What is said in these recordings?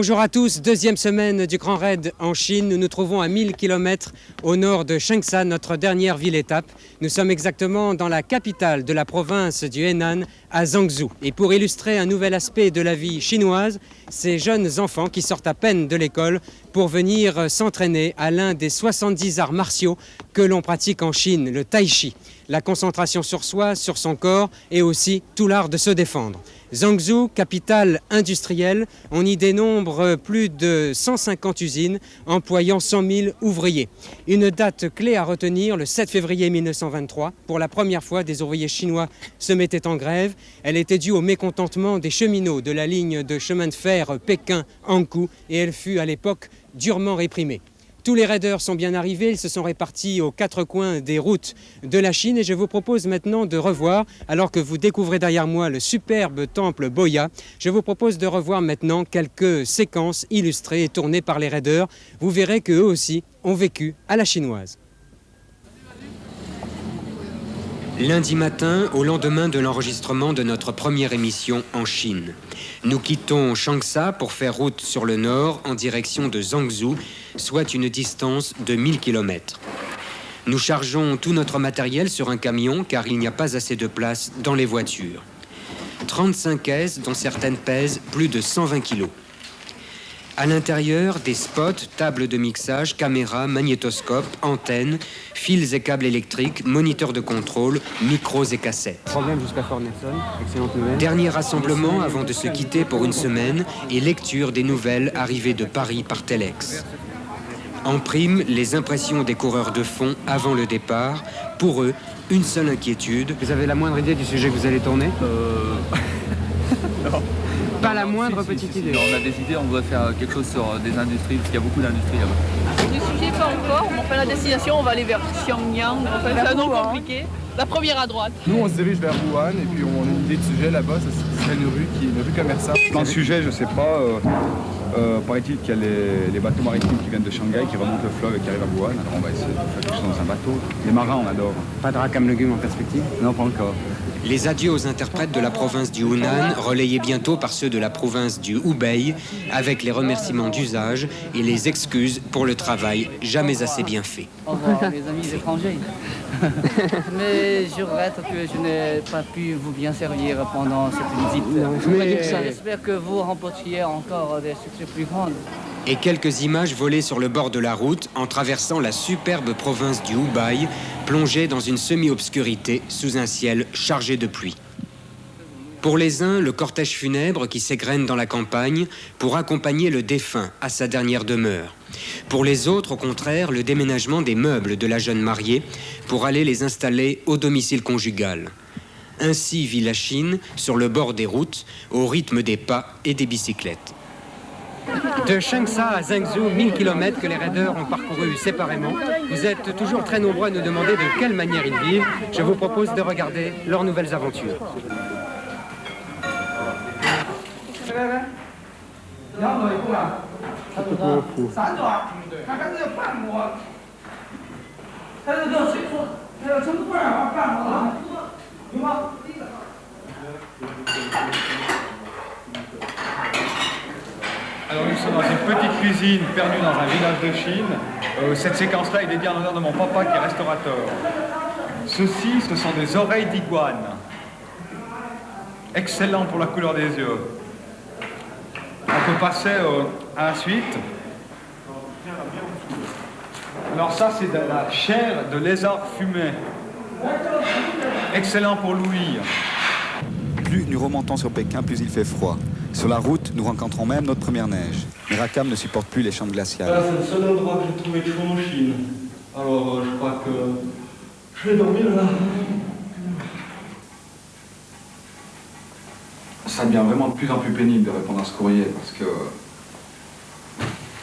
Bonjour à tous, deuxième semaine du Grand Raid en Chine. Nous nous trouvons à 1000 km au nord de Changsha, notre dernière ville-étape. Nous sommes exactement dans la capitale de la province du Henan, à Zhangzhou. Et pour illustrer un nouvel aspect de la vie chinoise, ces jeunes enfants qui sortent à peine de l'école pour venir s'entraîner à l'un des 70 arts martiaux que l'on pratique en Chine, le tai chi. La concentration sur soi, sur son corps et aussi tout l'art de se défendre. Zhangzhou, capitale industrielle, on y dénombre plus de 150 usines employant 100 000 ouvriers. Une date clé à retenir, le 7 février 1923. Pour la première fois, des ouvriers chinois se mettaient en grève. Elle était due au mécontentement des cheminots de la ligne de chemin de fer Pékin-Hankou et elle fut à l'époque durement réprimée. Tous les raideurs sont bien arrivés, ils se sont répartis aux quatre coins des routes de la Chine et je vous propose maintenant de revoir, alors que vous découvrez derrière moi le superbe temple Boya, je vous propose de revoir maintenant quelques séquences illustrées et tournées par les raideurs. Vous verrez qu'eux aussi ont vécu à la chinoise. Lundi matin, au lendemain de l'enregistrement de notre première émission en Chine. Nous quittons Changsha pour faire route sur le nord en direction de Zhangzhou, soit une distance de 1000 km. Nous chargeons tout notre matériel sur un camion car il n'y a pas assez de place dans les voitures. 35 caisses dont certaines pèsent plus de 120 kg. À l'intérieur, des spots, tables de mixage, caméras, magnétoscopes, antennes, fils et câbles électriques, moniteurs de contrôle, micros et cassettes. Problème jusqu'à Fort Nelson, excellente nouvelle. Dernier rassemblement avant de se quitter pour une semaine et lecture des nouvelles arrivées de Paris par Telex. En prime, les impressions des coureurs de fond avant le départ. Pour eux, une seule inquiétude. Vous avez la moindre idée du sujet que vous allez tourner? Non. Pas la moindre petite idée. On a des idées, on doit faire quelque chose sur des industries, parce qu'il y a beaucoup d'industries là-bas. Du sujet, pas encore. Enfin, la destination, on va aller vers Xiangyang. Enfin, c'est un nom compliqué. La première à droite. Nous, on se dirige vers Wuhan et puis on a une idée de sujet là-bas. Ce serait une rue qui est une rue commerçante. Dans le sujet, je sais pas, paraît-il qu'il y a les bateaux maritimes qui viennent de Shanghai, qui remontent le fleuve et qui arrivent à Wuhan. Alors on va essayer de faire quelque chose dans un bateau. Les marins, on adore. Pas de racam légumes en perspective? Non, pas encore. Les adieux aux interprètes de la province du Hunan, relayés bientôt par ceux de la province du Hubei, avec les remerciements d'usage et les excuses pour le travail jamais assez bien fait. Au revoir les amis étrangers. Mais je regrette que je n'ai pas pu vous bien servir pendant cette visite. Mais j'espère que vous remportiez encore des succès plus grands. Et quelques images volées sur le bord de la route en traversant la superbe province du Hubei, plongée dans une semi-obscurité sous un ciel chargé de pluie. Pour les uns, le cortège funèbre qui s'égrène dans la campagne pour accompagner le défunt à sa dernière demeure. Pour les autres, au contraire, le déménagement des meubles de la jeune mariée pour aller les installer au domicile conjugal. Ainsi vit la Chine, sur le bord des routes, au rythme des pas et des bicyclettes. De Changsha à Zhangzhou, 1000 km que les raideurs ont parcouru séparément. Vous êtes toujours très nombreux à nous demander de quelle manière ils vivent. Je vous propose de regarder leurs nouvelles aventures. Alors nous sommes dans une petite cuisine perdue dans un village de Chine. Cette séquence-là est dédiée en l'honneur de mon papa qui est restaurateur. Ceci, ce sont des oreilles d'iguane. Excellent pour la couleur des yeux. On peut passer à la suite. Alors ça, c'est de la chair de lézard fumé. Excellent pour l'ouïe. Plus nous remontons sur Pékin, plus il fait froid. Sur la route, nous rencontrons même notre première neige. Les racams ne supportent plus les chambres glaciales. Voilà, c'est le seul endroit que j'ai trouvé chaud en Chine. Alors, je crois que je vais dormir là. Ça devient vraiment de plus en plus pénible de répondre à ce courrier parce que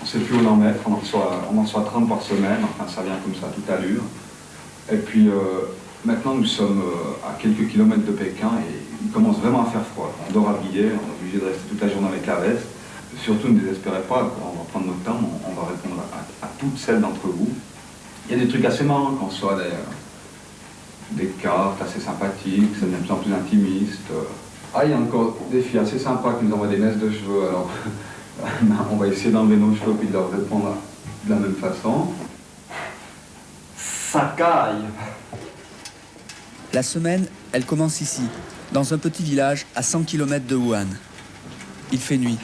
on ne sait plus où en mettre. On en reçoit 30 par semaine, enfin ça vient comme ça, toute allure. Et puis maintenant nous sommes à quelques kilomètres de Pékin et il commence vraiment à faire froid. On dort habillé, on est obligé de rester toute la journée avec la veste. Surtout ne désespérez pas, on va prendre notre temps, on va répondre à toutes celles d'entre vous. Il y a des trucs assez marrants qu'on soit des cartes assez sympathiques, ça devient de plus en plus intimiste. Ah, il y a encore des filles assez sympas qui nous envoient des messes de cheveux, alors On va essayer d'enlever nos cheveux puis de leur répondre de la même façon. Ça caille. La semaine, elle commence ici, dans un petit village à 100 km de Wuhan. Il fait nuit.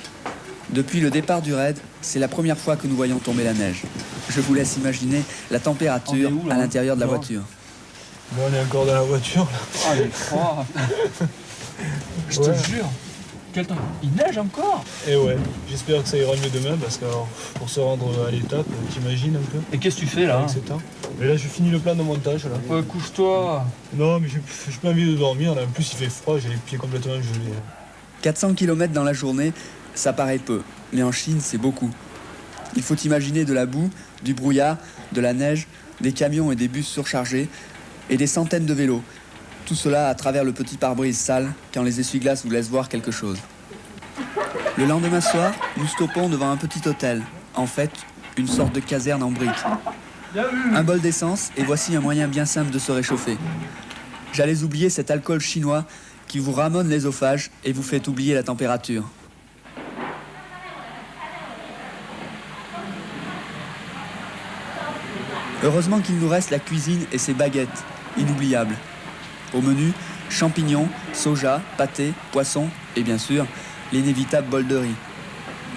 Depuis le départ du raid, c'est la première fois que nous voyons tomber la neige. Je vous laisse imaginer la température à l'intérieur de la voiture. Bon, on est encore dans la voiture là. Ah, les froid. Je te jure. Quel temps? Il neige encore? Et ouais, j'espère que ça ira mieux demain parce que pour se rendre à l'étape, t'imagines un peu Et qu'est-ce que tu fais là? avec ces temps. Mais là, je finis le plan de montage là. Couche-toi. Non, mais j'ai pas envie de dormir. Là. En plus, il fait froid, j'ai les pieds complètement gelés. 400 km dans la journée, ça paraît peu, mais en Chine, c'est beaucoup. Il faut imaginer de la boue, du brouillard, de la neige, des camions et des bus surchargés, et des centaines de vélos. Tout cela à travers le petit pare-brise sale, quand les essuie-glaces vous laissent voir quelque chose. Le lendemain soir, nous stoppons devant un petit hôtel, en fait, une sorte de caserne en briques. Un bol d'essence, et voici un moyen bien simple de se réchauffer. J'allais oublier cet alcool chinois qui vous ramone l'œsophage et vous fait oublier la température. Heureusement qu'il nous reste la cuisine et ses baguettes, inoubliables. Au menu, champignons, soja, pâté, poisson et bien sûr, l'inévitable bol de riz.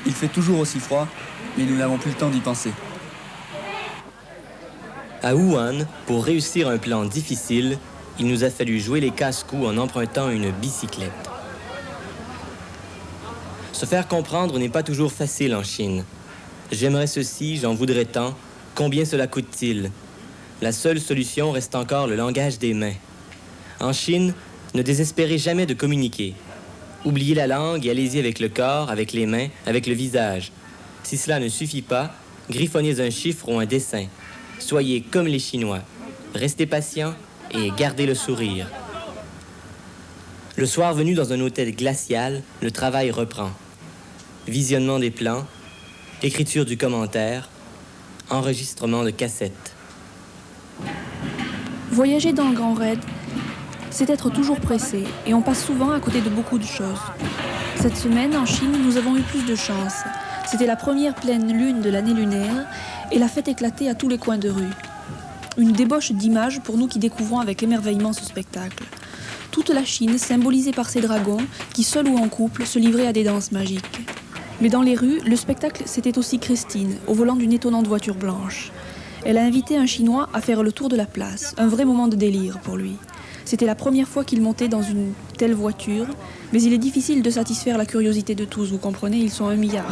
Il fait toujours aussi froid, mais nous n'avons plus le temps d'y penser. À Wuhan, pour réussir un plan difficile, il nous a fallu jouer les casse-coups en empruntant une bicyclette. Se faire comprendre n'est pas toujours facile en Chine. J'aimerais ceci, j'en voudrais tant. Combien cela coûte-t-il? La seule solution reste encore le langage des mains. En Chine, ne désespérez jamais de communiquer. Oubliez la langue et allez-y avec le corps, avec les mains, avec le visage. Si cela ne suffit pas, griffonnez un chiffre ou un dessin. Soyez comme les Chinois. Restez patient et gardez le sourire. Le soir venu dans un hôtel glacial, le travail reprend. Visionnement des plans, écriture du commentaire, enregistrement de cassettes. Voyager dans le Grand Raid, c'est être toujours pressé et on passe souvent à côté de beaucoup de choses. Cette semaine, en Chine, nous avons eu plus de chance. C'était la première pleine lune de l'année lunaire et la fête éclatait à tous les coins de rue. Une débauche d'images pour nous qui découvrons avec émerveillement ce spectacle. Toute la Chine symbolisée par ces dragons qui, seuls ou en couple, se livraient à des danses magiques. Mais dans les rues, le spectacle, c'était aussi Christine, au volant d'une étonnante voiture blanche. Elle a invité un Chinois à faire le tour de la place, un vrai moment de délire pour lui. C'était la première fois qu'il montait dans une telle voiture, mais il est difficile de satisfaire la curiosité de tous, vous comprenez, ils sont 1 milliard.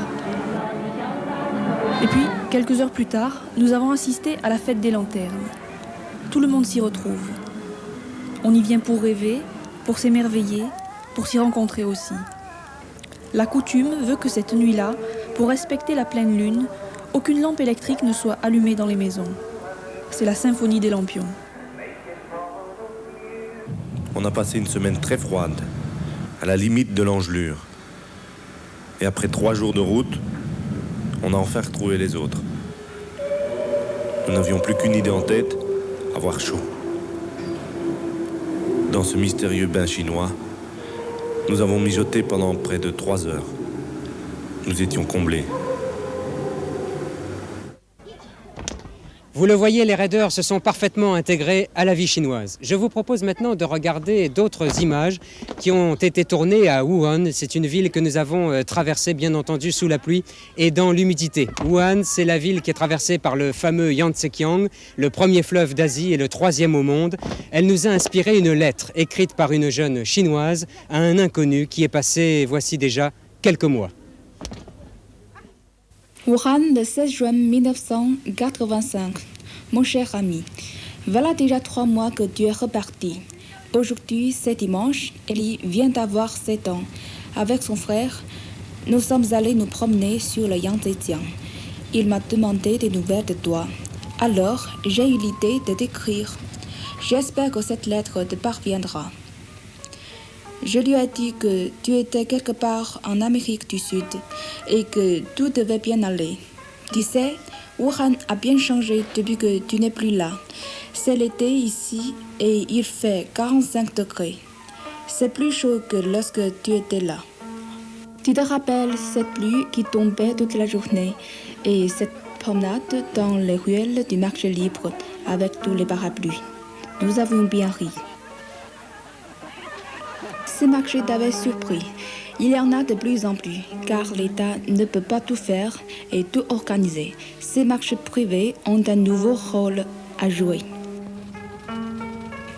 Et puis, quelques heures plus tard, nous avons assisté à la fête des lanternes. Tout le monde s'y retrouve. On y vient pour rêver, pour s'émerveiller, pour s'y rencontrer aussi. La coutume veut que cette nuit-là, pour respecter la pleine lune, aucune lampe électrique ne soit allumée dans les maisons. C'est la symphonie des lampions. On a passé une semaine très froide, à la limite de l'engelure. Et après 3 jours de route, on a enfin retrouvé les autres. Nous n'avions plus qu'une idée en tête, avoir chaud. Dans ce mystérieux bain chinois, nous avons mijoté pendant près de 3 heures. Nous étions comblés. Vous le voyez, les raiders se sont parfaitement intégrés à la vie chinoise. Je vous propose maintenant de regarder d'autres images qui ont été tournées à Wuhan. C'est une ville que nous avons traversée, bien entendu, sous la pluie et dans l'humidité. Wuhan, c'est la ville qui est traversée par le fameux Yangtze-kiang, le premier fleuve d'Asie et le 3e au monde. Elle nous a inspiré une lettre écrite par une jeune chinoise à un inconnu qui est passé, voici déjà, quelques mois. Wuhan, le 16 juin 1985. Mon cher ami, voilà déjà 3 mois que tu es reparti. Aujourd'hui, c'est dimanche, Ellie vient d'avoir 7 ans. Avec son frère, nous sommes allés nous promener sur le Yangtze-kiang. Il m'a demandé des nouvelles de toi. Alors, j'ai eu l'idée de t'écrire. J'espère que cette lettre te parviendra. Je lui ai dit que tu étais quelque part en Amérique du Sud et que tout devait bien aller. Tu sais, Wuhan a bien changé depuis que tu n'es plus là. C'est l'été ici et il fait 45 degrés. C'est plus chaud que lorsque tu étais là. Tu te rappelles cette pluie qui tombait toute la journée et cette promenade dans les ruelles du marché libre avec tous les parapluies. Nous avions bien ri. Ce marché t'avait surpris. Il y en a de plus en plus, car l'État ne peut pas tout faire et tout organiser. Ces marchés privés ont un nouveau rôle à jouer.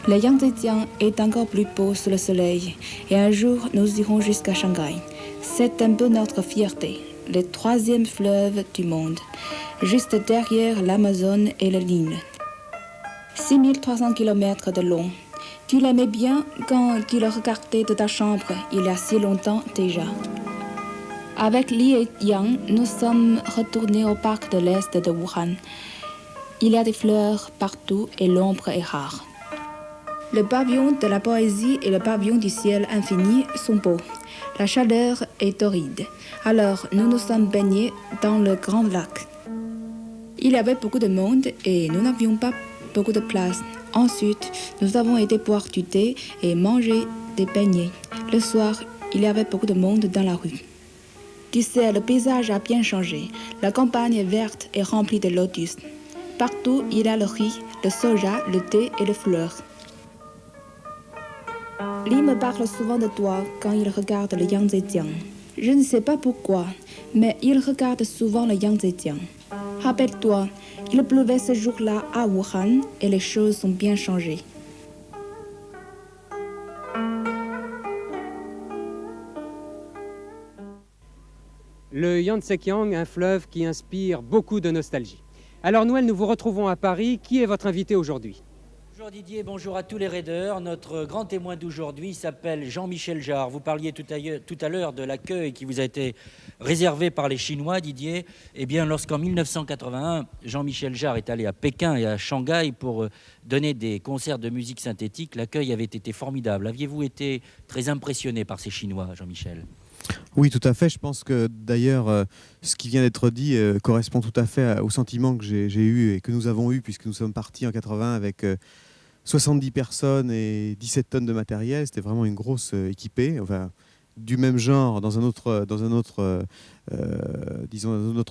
Le Yangtze-kiang est encore plus beau sous le soleil, et un jour nous irons jusqu'à Shanghai. C'est un peu notre fierté, le troisième fleuve du monde, juste derrière l'Amazone et le Nil. 6300 km de long. Tu l'aimais bien quand tu le regardais de ta chambre il y a si longtemps déjà. Avec Li et Yang, nous sommes retournés au parc de l'Est de Wuhan. Il y a des fleurs partout et l'ombre est rare. Le pavillon de la poésie et le pavillon du ciel infini sont beaux. La chaleur est torride. Alors nous nous sommes baignés dans le grand lac. Il y avait beaucoup de monde et nous n'avions pas beaucoup de place. Ensuite, nous avons été boire du thé et manger des beignets. Le soir, il y avait beaucoup de monde dans la rue. Tu sais, le paysage a bien changé. La campagne est verte et remplie de lotus. Partout, il y a le riz, le soja, le thé et les fleurs. Li me parle souvent de toi quand il regarde le Yangtze-kiang. Je ne sais pas pourquoi, mais il regarde souvent le Yangtze-kiang. Rappelle-toi, il pleuvait ce jour-là à Wuhan et les choses ont bien changé. Le Yangtze-kiang, un fleuve qui inspire beaucoup de nostalgie. Alors Noël, nous vous retrouvons à Paris. Qui est votre invité aujourd'hui ? Bonjour Didier, bonjour à tous les raideurs. Notre grand témoin d'aujourd'hui s'appelle Jean-Michel Jarre. Vous parliez tout à l'heure de l'accueil qui vous a été réservé par les Chinois, Didier. Eh bien, lorsqu'en 1981, Jean-Michel Jarre est allé à Pékin et à Shanghai pour donner des concerts de musique synthétique, l'accueil avait été formidable. Aviez-vous été très impressionné par ces Chinois, Jean-Michel ? Oui, tout à fait. Je pense que d'ailleurs, ce qui vient d'être dit correspond tout à fait au sentiment que j'ai eu et que nous avons eu, puisque nous sommes partis en 80 avec 70 personnes et 17 tonnes de matériel. C'était vraiment une grosse équipée, enfin, du même genre dans un autre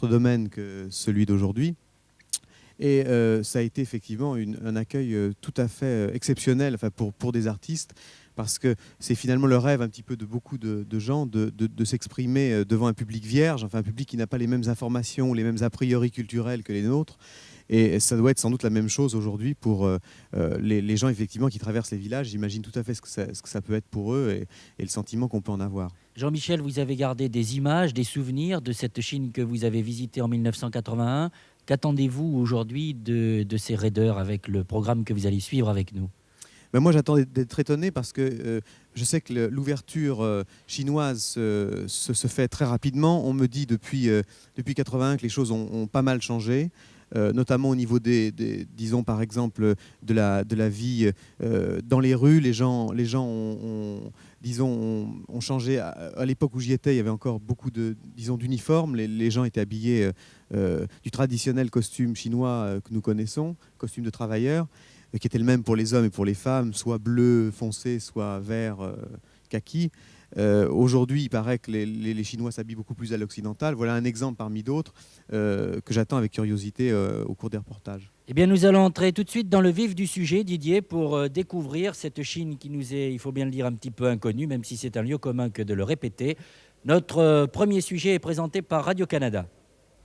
domaine que celui d'aujourd'hui. Et ça a été effectivement un accueil tout à fait exceptionnel, enfin, pour des artistes, parce que c'est finalement le rêve un petit peu de beaucoup de gens de s'exprimer devant un public vierge, enfin un public qui n'a pas les mêmes informations, les mêmes a priori culturels que les nôtres. Et ça doit être sans doute la même chose aujourd'hui pour les gens effectivement qui traversent les villages. J'imagine tout à fait ce que ça peut être pour eux et le sentiment qu'on peut en avoir. Jean-Michel, vous avez gardé des images, des souvenirs de cette Chine que vous avez visitée en 1981. Qu'attendez-vous aujourd'hui de ces raideurs avec le programme que vous allez suivre avec nous ? Ben moi, j'attends d'être étonné parce que je sais que l'ouverture chinoise se fait très rapidement. On me dit depuis 81 que les choses ont pas mal changé. Notamment au niveau disons par exemple de la vie dans les rues. Les gens ont changé. À l'époque où j'y étais, il y avait encore beaucoup d'uniformes. Les gens étaient habillés du traditionnel costume chinois que nous connaissons, costume de travailleurs, qui était le même pour les hommes et pour les femmes, soit bleu foncé, soit vert kaki. Aujourd'hui, il paraît que les Chinois s'habillent beaucoup plus à l'occidental. Voilà un exemple parmi d'autres que j'attends avec curiosité au cours des reportages. Eh bien, nous allons entrer tout de suite dans le vif du sujet, Didier, pour découvrir cette Chine qui nous est, il faut bien le dire, un petit peu inconnue, même si c'est un lieu commun que de le répéter. Notre premier sujet est présenté par Radio-Canada.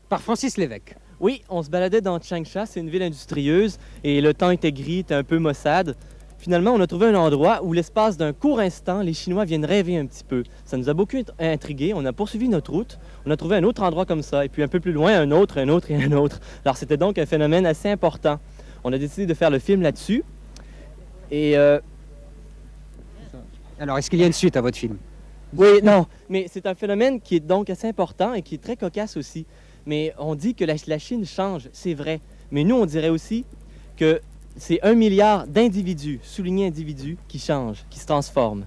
Par Francis Lévesque. Oui, on se baladait dans Changsha, c'est une ville industrieuse, et le temps était gris, était un peu maussade. Finalement, on a trouvé un endroit où, l'espace d'un court instant, les Chinois viennent rêver un petit peu. Ça nous a beaucoup intrigués. On a poursuivi notre route. On a trouvé un autre endroit comme ça. Et puis un peu plus loin, un autre et un autre. Alors, c'était donc un phénomène assez important. On a décidé de faire le film là-dessus. Et... Alors, est-ce qu'il y a une suite à votre film ? Oui, non. Mais c'est un phénomène qui est donc assez important et qui est très cocasse aussi. Mais on dit que la Chine change, c'est vrai. Mais nous, on dirait aussi que c'est 1 milliard d'individus, soulignés individus, qui changent, qui se transforment.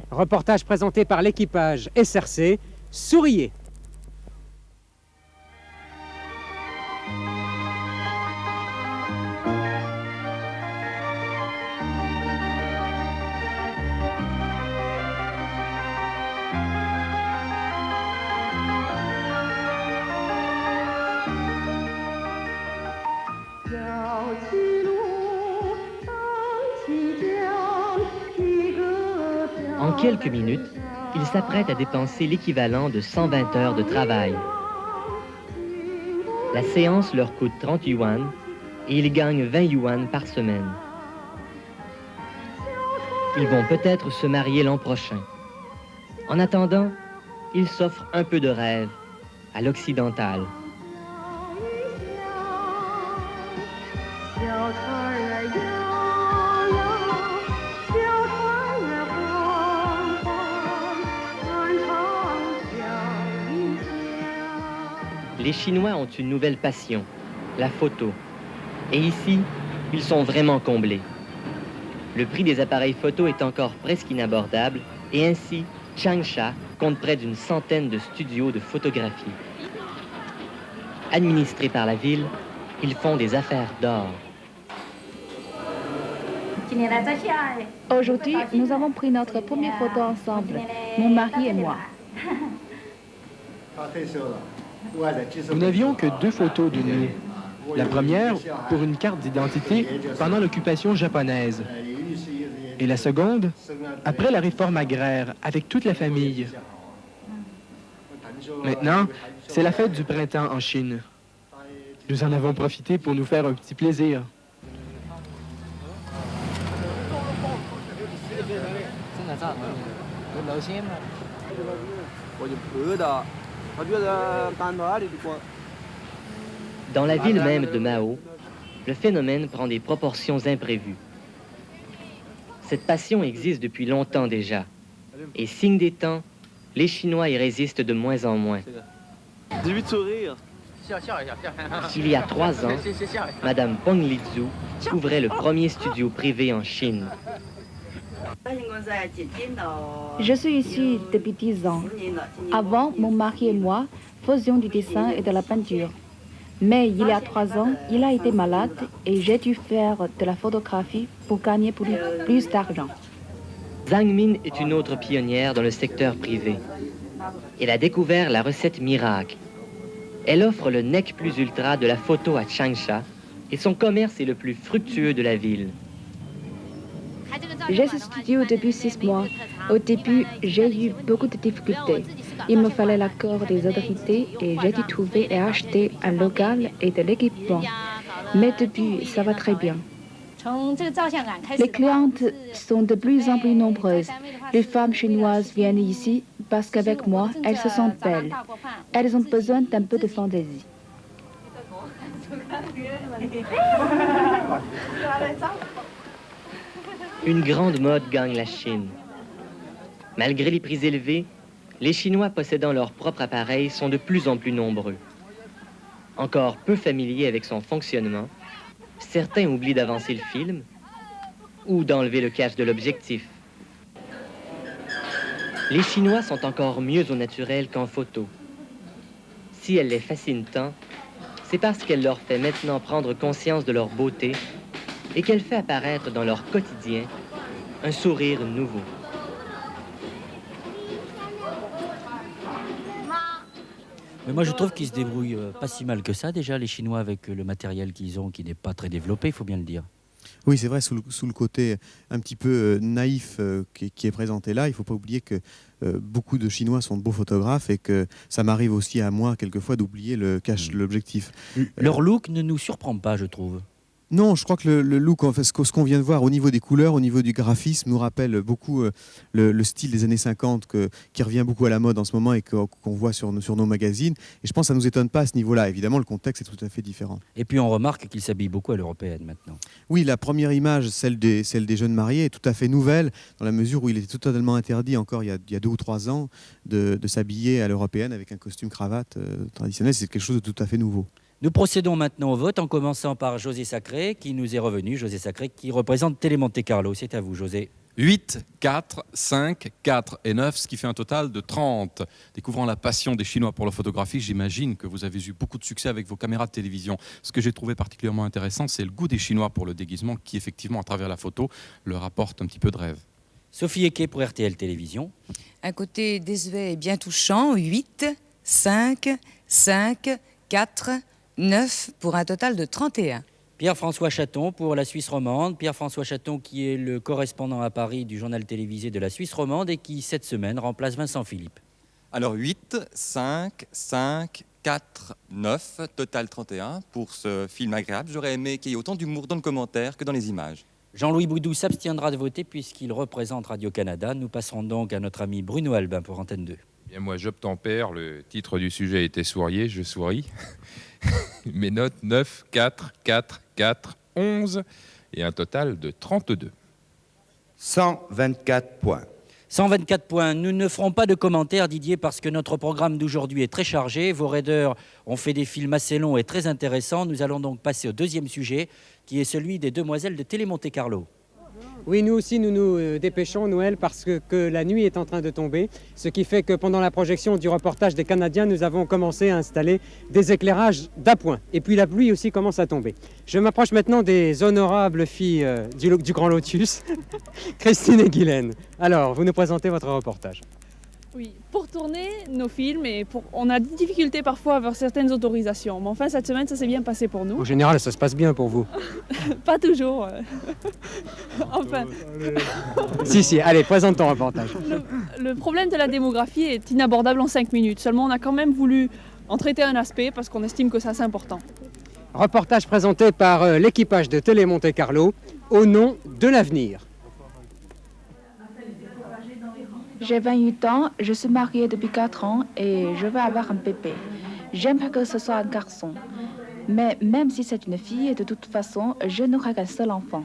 Reportage présenté par l'équipage SRC. Souriez. En quelques minutes, ils s'apprêtent à dépenser l'équivalent de 120 heures de travail. La séance leur coûte 30 yuan et ils gagnent 20 yuan par semaine. Ils vont peut-être se marier l'an prochain. En attendant, ils s'offrent un peu de rêve à l'occidental. Les Chinois ont une nouvelle passion, la photo. Et ici, ils sont vraiment comblés. Le prix des appareils photo est encore presque inabordable et ainsi, Changsha compte près d'une centaine de studios de photographie. Administrés par la ville, ils font des affaires d'or. Aujourd'hui, nous avons pris notre première photo ensemble, mon mari et moi. Nous n'avions que 2 photos de nous. La première pour une carte d'identité pendant l'occupation japonaise. Et la seconde après la réforme agraire avec toute la famille. Maintenant, c'est la fête du printemps en Chine. Nous en avons profité pour nous faire un petit plaisir. Dans la ville même de Mao, le phénomène prend des proportions imprévues. Cette passion existe depuis longtemps déjà. Et signe des temps, les Chinois y résistent de moins en moins. 18 sourires. Il y a 3 ans, Madame Peng Lizhu ouvrait le premier studio privé en Chine. Je suis ici depuis 10 ans. Avant, mon mari et moi faisions du dessin et de la peinture. Mais il y a 3 ans, il a été malade et j'ai dû faire de la photographie pour gagner plus d'argent. Zhang Min est une autre pionnière dans le secteur privé. Elle a découvert la recette miracle. Elle offre le nec plus ultra de la photo à Changsha et son commerce est le plus fructueux de la ville. J'ai ce studio depuis 6 mois. Au début, j'ai eu beaucoup de difficultés. Il me fallait l'accord des autorités et j'ai dû trouver et acheter un local et de l'équipement. Mais depuis, ça va très bien. Les clientes sont de plus en plus nombreuses. Les femmes chinoises viennent ici parce qu'avec moi, elles se sentent belles. Elles ont besoin d'un peu de fantaisie. Une grande mode gagne la Chine. Malgré les prix élevés, les Chinois possédant leur propre appareil sont de plus en plus nombreux. Encore peu familiers avec son fonctionnement, certains oublient d'avancer le film ou d'enlever le cache de l'objectif. Les Chinois sont encore mieux au naturel qu'en photo. Si elle les fascine tant, c'est parce qu'elle leur fait maintenant prendre conscience de leur beauté et qu'elle fait apparaître dans leur quotidien un sourire nouveau. Mais moi, je trouve qu'ils se débrouillent pas si mal que ça, déjà, les Chinois, avec le matériel qu'ils ont, qui n'est pas très développé, il faut bien le dire. Oui, c'est vrai, sous le côté un petit peu naïf qui est présenté là, il ne faut pas oublier que beaucoup de Chinois sont de beaux photographes et que ça m'arrive aussi à moi, quelquefois, d'oublier le cache de l'objectif. Leur look ne nous surprend pas, je trouve. Non, je crois que le look, en fait, ce qu'on vient de voir au niveau des couleurs, au niveau du graphisme, nous rappelle beaucoup le style des années 50 qui revient beaucoup à la mode en ce moment et qu'on voit sur nos magazines. Et je pense que ça ne nous étonne pas à ce niveau-là. Évidemment, le contexte est tout à fait différent. Et puis on remarque qu'ils s'habillent beaucoup à l'européenne maintenant. Oui, la première image, celle des jeunes mariés, est tout à fait nouvelle, dans la mesure où il était totalement interdit encore il y a 2 ou 3 ans de s'habiller à l'européenne avec un costume cravate traditionnel. C'est quelque chose de tout à fait nouveau. Nous procédons maintenant au vote en commençant par José Sacré qui nous est revenu. José Sacré qui représente Télé Monte Carlo. C'est à vous, José. 8, 4, 5, 4 et 9, ce qui fait un total de 30. Découvrant la passion des Chinois pour la photographie, j'imagine que vous avez eu beaucoup de succès avec vos caméras de télévision. Ce que j'ai trouvé particulièrement intéressant, c'est le goût des Chinois pour le déguisement qui, effectivement, à travers la photo, leur apporte un petit peu de rêve. Sophie Eke pour RTL Télévision. Un côté désuet et bien touchant, 8, 5, 5, 4, 9 pour un total de 31. Pierre-François Chaton pour la Suisse romande. Pierre-François Chaton qui est le correspondant à Paris du journal télévisé de la Suisse romande et qui, cette semaine, remplace Vincent Philippe. Alors 8, 5, 5, 4, 9, total 31 pour ce film agréable. J'aurais aimé qu'il y ait autant d'humour dans le commentaire que dans les images. Jean-Louis Boudou s'abstiendra de voter puisqu'il représente Radio-Canada. Nous passerons donc à notre ami Bruno Albin pour Antenne 2. Bien, moi, j'obtempère. Le titre du sujet était Souriez, je souris. Mes notes 9, 4, 4, 4, 11 et un total de 32. 124 points. 124 points. Nous ne ferons pas de commentaires, Didier, parce que notre programme d'aujourd'hui est très chargé. Vos raiders ont fait des films assez longs et très intéressants. Nous allons donc passer au deuxième sujet, qui est celui des demoiselles de Télé Monte Carlo. Oui, nous aussi, nous nous dépêchons, Noël, parce que la nuit est en train de tomber, ce qui fait que pendant la projection du reportage des Canadiens, nous avons commencé à installer des éclairages d'appoint. Et puis la pluie aussi commence à tomber. Je m'approche maintenant des honorables filles du Grand Lotus, Christine et Guylaine. Alors, vous nous présentez votre reportage. Oui, pour tourner nos films, on a des difficultés parfois à avoir certaines autorisations. Mais enfin, cette semaine, ça s'est bien passé pour nous. En général, ça se passe bien pour vous. Pas toujours. Enfin. Si, allez, présente ton reportage. Le problème de la démographie est inabordable en 5 minutes. Seulement, on a quand même voulu en traiter un aspect parce qu'on estime que ça, c'est important. Reportage présenté par l'équipage de Télé Monte Carlo au nom de l'avenir. J'ai 28 ans, je suis mariée depuis 4 ans et je veux avoir un bébé. J'aimerais que ce soit un garçon. Mais même si c'est une fille, de toute façon, je n'aurai qu'un seul enfant.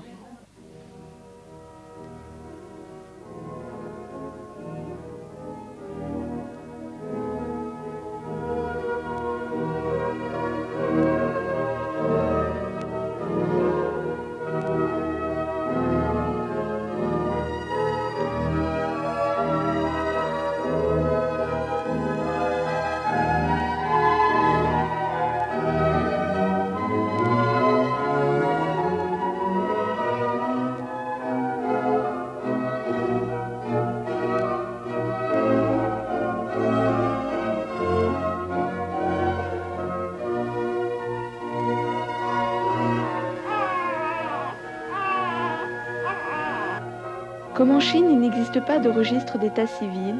Comme en Chine, il n'existe pas de registre d'état civil,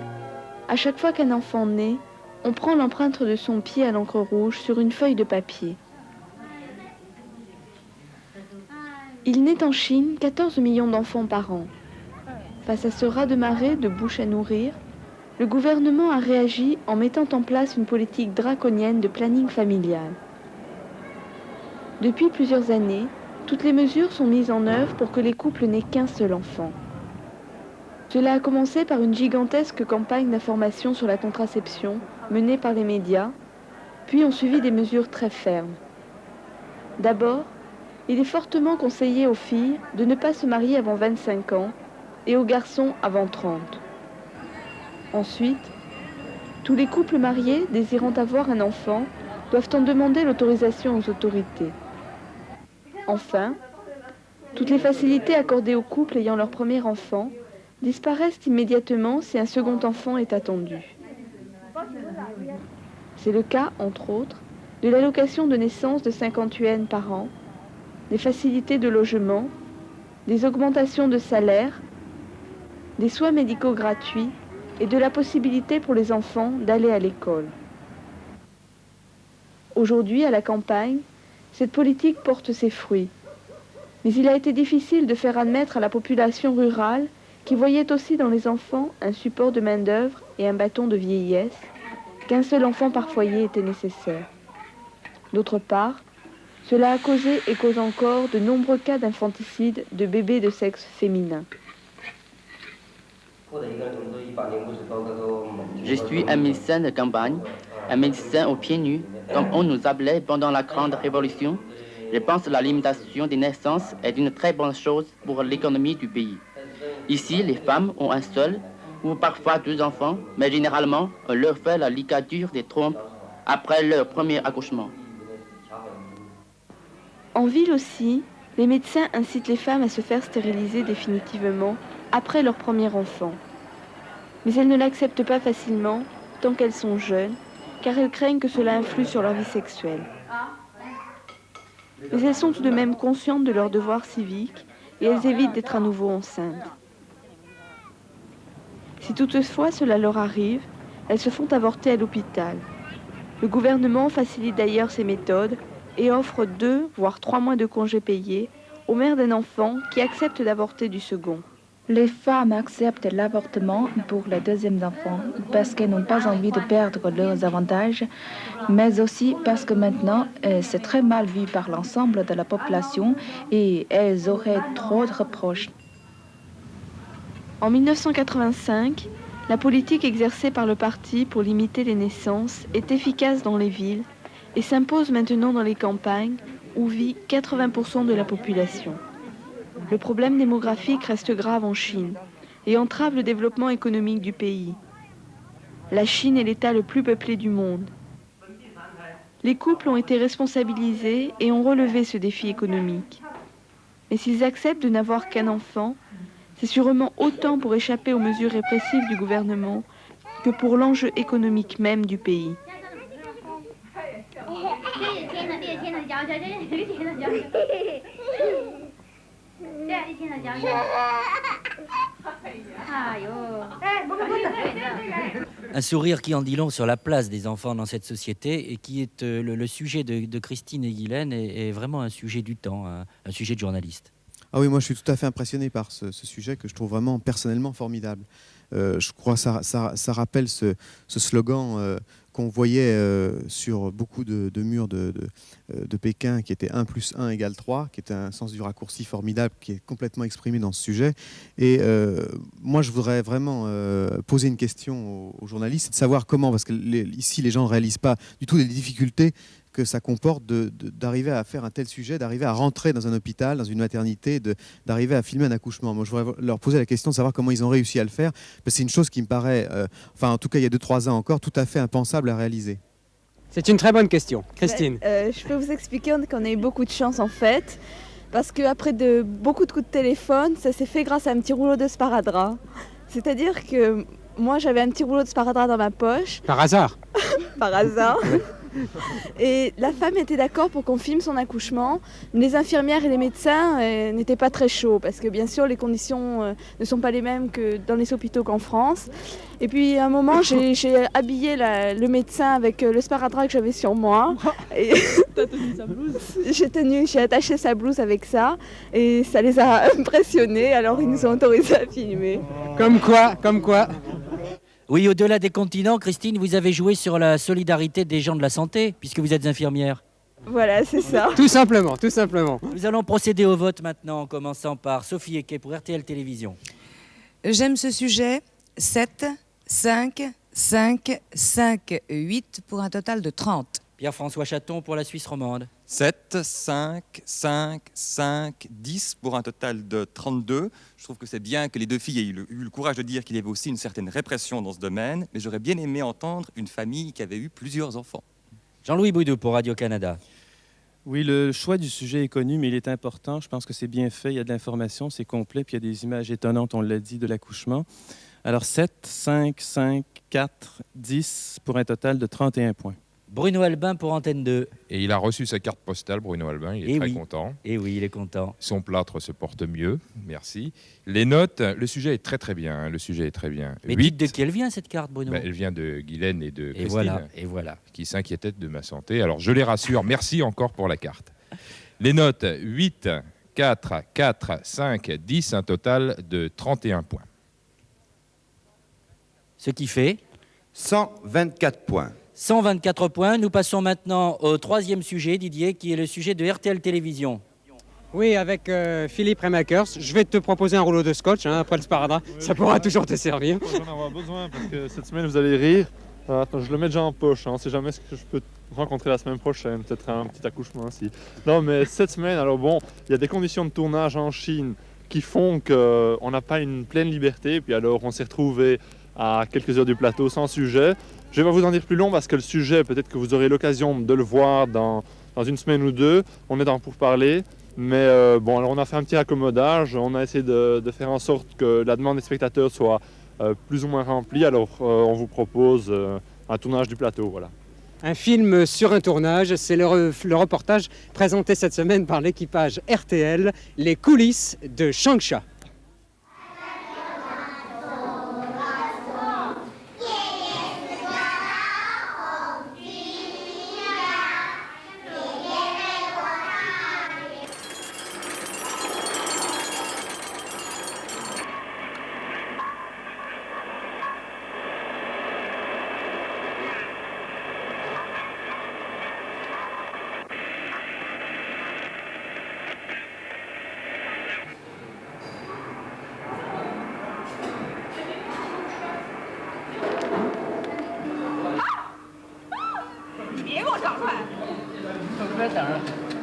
à chaque fois qu'un enfant naît, on prend l'empreinte de son pied à l'encre rouge sur une feuille de papier. Il naît en Chine 14 millions d'enfants par an. Face à ce raz-de-marée de bouches à nourrir, le gouvernement a réagi en mettant en place une politique draconienne de planning familial. Depuis plusieurs années, toutes les mesures sont mises en œuvre pour que les couples n'aient qu'un seul enfant. Cela a commencé par une gigantesque campagne d'information sur la contraception menée par les médias, puis ont suivi des mesures très fermes. D'abord, il est fortement conseillé aux filles de ne pas se marier avant 25 ans et aux garçons avant 30. Ensuite, tous les couples mariés désirant avoir un enfant doivent en demander l'autorisation aux autorités. Enfin, toutes les facilités accordées aux couples ayant leur premier enfant disparaissent immédiatement si un second enfant est attendu. C'est le cas, entre autres, de l'allocation de naissance de 50 yuans par an, des facilités de logement, des augmentations de salaire, des soins médicaux gratuits et de la possibilité pour les enfants d'aller à l'école. Aujourd'hui, à la campagne, cette politique porte ses fruits. Mais il a été difficile de faire admettre à la population rurale, qui voyait aussi dans les enfants un support de main-d'œuvre et un bâton de vieillesse, qu'un seul enfant par foyer était nécessaire. D'autre part, cela a causé et cause encore de nombreux cas d'infanticide de bébés de sexe féminin. Je suis un médecin de campagne, un médecin aux pieds nus, comme on nous appelait pendant la Grande Révolution. Je pense que la limitation des naissances est une très bonne chose pour l'économie du pays. Ici, les femmes ont un seul ou parfois 2 enfants, mais généralement, on leur fait la ligature des trompes après leur premier accouchement. En ville aussi, les médecins incitent les femmes à se faire stériliser définitivement après leur premier enfant. Mais elles ne l'acceptent pas facilement tant qu'elles sont jeunes, car elles craignent que cela influe sur leur vie sexuelle. Mais elles sont tout de même conscientes de leurs devoirs civiques et elles évitent d'être à nouveau enceintes. Si toutefois cela leur arrive, elles se font avorter à l'hôpital. Le gouvernement facilite d'ailleurs ces méthodes et offre 2 voire 3 mois de congés payés aux mères d'un enfant qui acceptent d'avorter du second. Les femmes acceptent l'avortement pour le deuxième enfant parce qu'elles n'ont pas envie de perdre leurs avantages, mais aussi parce que maintenant c'est très mal vu par l'ensemble de la population et elles auraient trop de reproches. En 1985, la politique exercée par le parti pour limiter les naissances est efficace dans les villes et s'impose maintenant dans les campagnes où vit 80% de la population. Le problème démographique reste grave en Chine et entrave le développement économique du pays. La Chine est l'État le plus peuplé du monde. Les couples ont été responsabilisés et ont relevé ce défi économique. Mais s'ils acceptent de n'avoir qu'un enfant, c'est sûrement autant pour échapper aux mesures répressives du gouvernement que pour l'enjeu économique même du pays. Un sourire qui en dit long sur la place des enfants dans cette société et qui est le sujet de Christine et Guylaine est vraiment un sujet du temps, un sujet de journaliste. Ah oui, moi je suis tout à fait impressionné par ce sujet que je trouve vraiment personnellement formidable. Je crois que ça rappelle ce slogan qu'on voyait sur beaucoup de murs de Pékin qui était 1 + 1 = 3, qui était un sens du raccourci formidable qui est complètement exprimé dans ce sujet. Et moi je voudrais vraiment poser une question aux journalistes, c'est de savoir comment, parce que ici les gens ne réalisent pas du tout les difficultés que ça comporte d'arriver à faire un tel sujet, d'arriver à rentrer dans un hôpital, dans une maternité, d'arriver à filmer un accouchement. Moi, je voudrais leur poser la question de savoir comment ils ont réussi à le faire, parce que c'est une chose qui me paraît, enfin en tout cas il y a 2-3 ans encore, tout à fait impensable à réaliser. C'est une très bonne question. Christine. Je peux vous expliquer qu'on a eu beaucoup de chance en fait, parce qu'après beaucoup de coups de téléphone, ça s'est fait grâce à un petit rouleau de sparadrap. C'est-à-dire que moi j'avais un petit rouleau de sparadrap dans ma poche. Par hasard. Par hasard. Et la femme était d'accord pour qu'on filme son accouchement. Les infirmières et les médecins n'étaient pas très chauds parce que bien sûr les conditions ne sont pas les mêmes que dans les hôpitaux qu'en France. Et puis à un moment j'ai habillé le médecin avec le sparadrap que j'avais sur moi. T'as tenu sa blouse? J'ai attaché sa blouse avec ça et ça les a impressionnés, alors ils nous ont autorisé à filmer. Comme quoi. Oui, au-delà des continents, Christine, vous avez joué sur la solidarité des gens de la santé, puisque vous êtes infirmière. Voilà, c'est ça. Tout simplement. Nous allons procéder au vote maintenant, en commençant par Sophie Eke pour RTL Télévision. J'aime ce sujet. 7, 5, 5, 5, 8 pour un total de 30. Pierre-François Chaton pour la Suisse romande. 7, 5, 5, 5, 10 pour un total de 32. Je trouve que c'est bien que les 2 filles aient eu le courage de dire qu'il y avait aussi une certaine répression dans ce domaine, mais j'aurais bien aimé entendre une famille qui avait eu plusieurs enfants. Jean-Louis Boudou pour Radio-Canada. Oui, le choix du sujet est connu, mais il est important. Je pense que c'est bien fait, il y a de l'information, c'est complet, puis il y a des images étonnantes, on l'a dit, de l'accouchement. Alors 7, 5, 5, 4, 10 pour un total de 31 points. Bruno Albin pour Antenne 2. Et il a reçu sa carte postale, Bruno Albin, il est très content. Et oui, il est content. Son plâtre se porte mieux, merci. Les notes, le sujet est très bien, hein, le sujet est très bien. Mais dites de qui elle vient cette carte, Bruno? Elle vient de Guylaine et de Christine. Et voilà. Qui s'inquiétaient de ma santé. Alors je les rassure, merci encore pour la carte. Les notes, 8, 4, 4, 5, 10, un total de 31 points. Ce qui fait 124 points. 124 points. Nous passons maintenant au 3e sujet, Didier, qui est le sujet de RTL Télévision. Oui, avec Philippe Remakers. Je vais te proposer un rouleau de scotch après le sparadrap. Ça pourra toujours te servir. J'en avoir besoin parce que cette semaine, vous allez rire. Attends, je le mets déjà en poche. On ne sait jamais ce que je peux rencontrer la semaine prochaine. Peut-être un petit accouchement aussi. Non, mais cette semaine, alors bon, il y a des conditions de tournage en Chine qui font qu'on n'a pas une pleine liberté. Puis alors, on s'est retrouvé à quelques heures du plateau sans sujet. Je vais pas vous en dire plus long parce que le sujet, peut-être que vous aurez l'occasion de le voir dans une semaine ou 2. On est dans pourparlers. Mais bon, alors on a fait un petit accommodage. On a essayé de faire en sorte que la demande des spectateurs soit plus ou moins remplie. Alors on vous propose un tournage du plateau, voilà. Un film sur un tournage, c'est le reportage présenté cette semaine par l'équipage RTL, les coulisses de Changsha.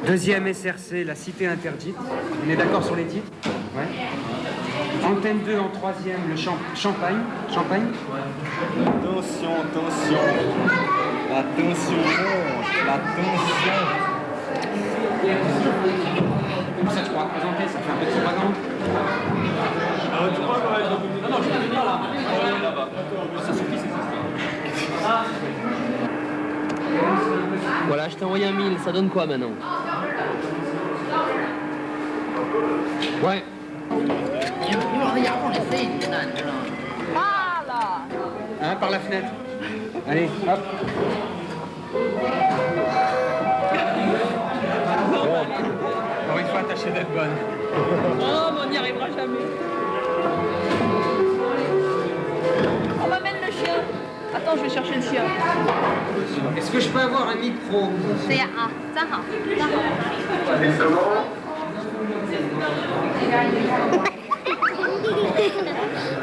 Deuxième SRC, la cité interdite. On est d'accord sur les titres? Ouais. Antenne 2 en troisième, le Champagne. Champagne. Attention, attention. Attention, attention. Comment ça tu pourras te présenter? Ça fait un peu de propagande. Non, je vais venir là. Là-bas. Ça suffit, c'est ça. Voilà, je t'ai envoyé un 1000, ça donne quoi maintenant? Ouais. Hein, par la fenêtre. Allez, hop. Encore une fois, tâchez d'être bonne. Oh, mais on n'y arrivera jamais. On m'amène le chien. Attends, je vais chercher le chien. Est-ce que je peux avoir un micro?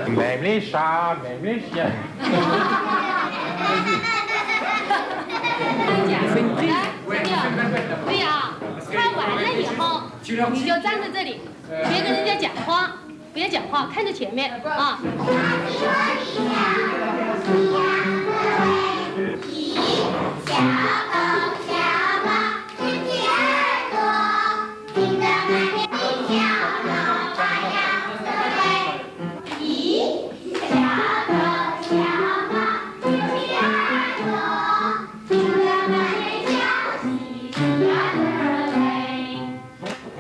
Même les chats, même les chiens. C'est une prise. 对呀，拍完了以后，你就站在这里，别跟人家讲话，不要讲话，看着前面啊。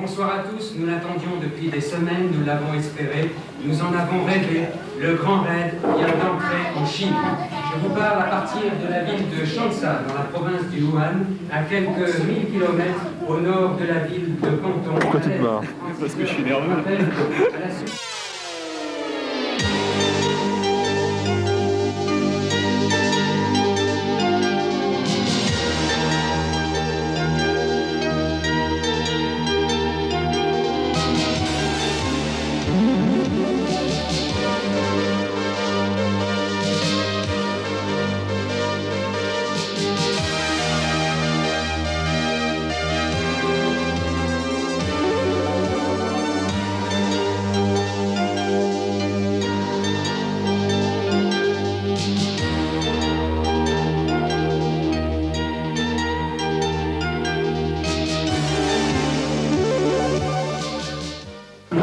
Bonsoir à tous, nous l'attendions depuis des semaines, nous l'avons espéré, nous en avons rêvé. Le grand raid vient d'entrer en Chine. Je vous parle à partir de la ville de Changsha, dans la province du Wuhan, à quelques 1000 kilomètres au nord de la ville de Canton. Pourquoi tu te marres? Parce que je suis nerveux.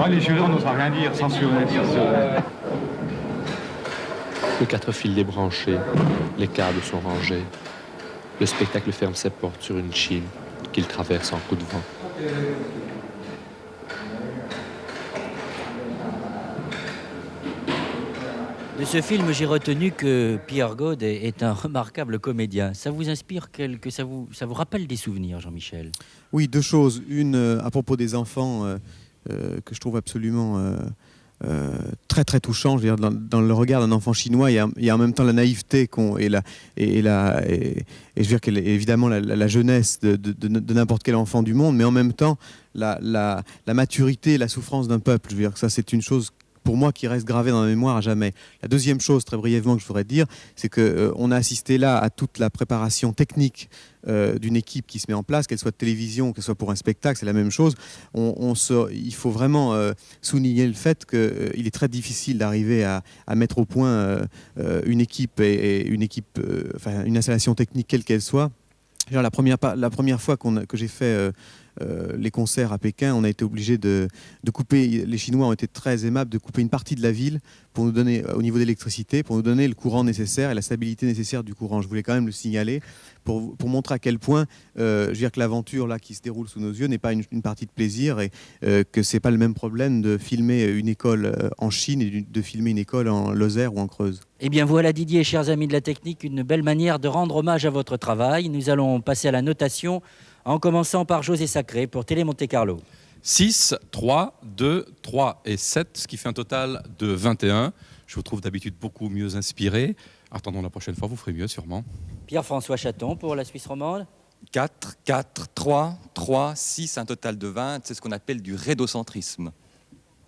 Les jurés, on n'osera rien dire, censurer. Le 4 fils débranchés, les câbles sont rangés. Le spectacle ferme ses portes sur une Chine qu'il traverse en coup de vent. De ce film, j'ai retenu que Pierre God est un remarquable comédien. Ça vous inspire ça vous rappelle des souvenirs, Jean-Michel? Oui, deux choses. Une, à propos des enfants, que je trouve absolument très très touchant. Je veux dire, dans le regard d'un enfant chinois, il y a en même temps la naïveté et je veux dire évidemment la jeunesse de n'importe quel enfant du monde, mais en même temps la maturité et la souffrance d'un peuple. Je veux dire que ça, c'est une chose pour moi qui reste gravée dans la mémoire à jamais. La deuxième chose, très brièvement, que je voudrais dire, c'est qu'on a assisté là à toute la préparation technique d'une équipe qui se met en place, qu'elle soit de télévision, qu'elle soit pour un spectacle, c'est la même chose. Il faut vraiment souligner le fait qu'il est très difficile d'arriver à mettre au point une équipe une installation technique quelle qu'elle soit. Genre la première fois que j'ai fait les concerts à Pékin, on a été obligé de couper, les Chinois ont été très aimables, de couper une partie de la ville pour nous donner, au niveau d'électricité, pour nous donner le courant nécessaire et la stabilité nécessaire du courant. Je voulais quand même le signaler pour montrer à quel point je veux dire que l'aventure là qui se déroule sous nos yeux n'est pas une partie de plaisir et que c'est pas le même problème de filmer une école en Chine et de filmer une école en Lozère ou en Creuse. Eh bien voilà Didier, chers amis de la technique, une belle manière de rendre hommage à votre travail. Nous allons passer à la notation en commençant par José Sacré pour Télé Monte Carlo. 6, 3, 2, 3 et 7, ce qui fait un total de 21. Je vous trouve d'habitude beaucoup mieux inspiré. Attendons la prochaine fois, vous ferez mieux sûrement. Pierre-François Chaton pour la Suisse romande. 4, 4, 3, 3, 6, un total de 20. C'est ce qu'on appelle du rédocentrisme.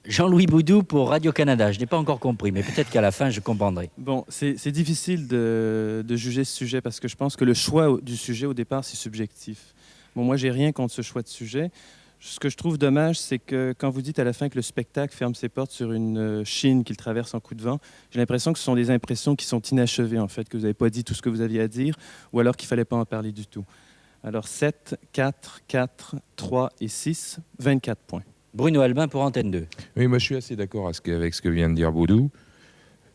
Jean-Louis Boudou pour Radio-Canada. Je n'ai pas encore compris, mais peut-être qu'à la fin, je comprendrai. Bon, c'est difficile de juger ce sujet parce que je pense que le choix du sujet, au départ, c'est subjectif. Bon, moi, j'ai rien contre ce choix de sujet. Ce que je trouve dommage, c'est que quand vous dites à la fin que le spectacle ferme ses portes sur une Chine qu'il traverse en coup de vent, j'ai l'impression que ce sont des impressions qui sont inachevées, en fait, que vous n'avez pas dit tout ce que vous aviez à dire, ou alors qu'il ne fallait pas en parler du tout. Alors 7, 4, 4, 3 et 6, 24 points. Bruno Albin pour Antenne 2. Oui, moi je suis assez d'accord avec ce que vient de dire Boudou.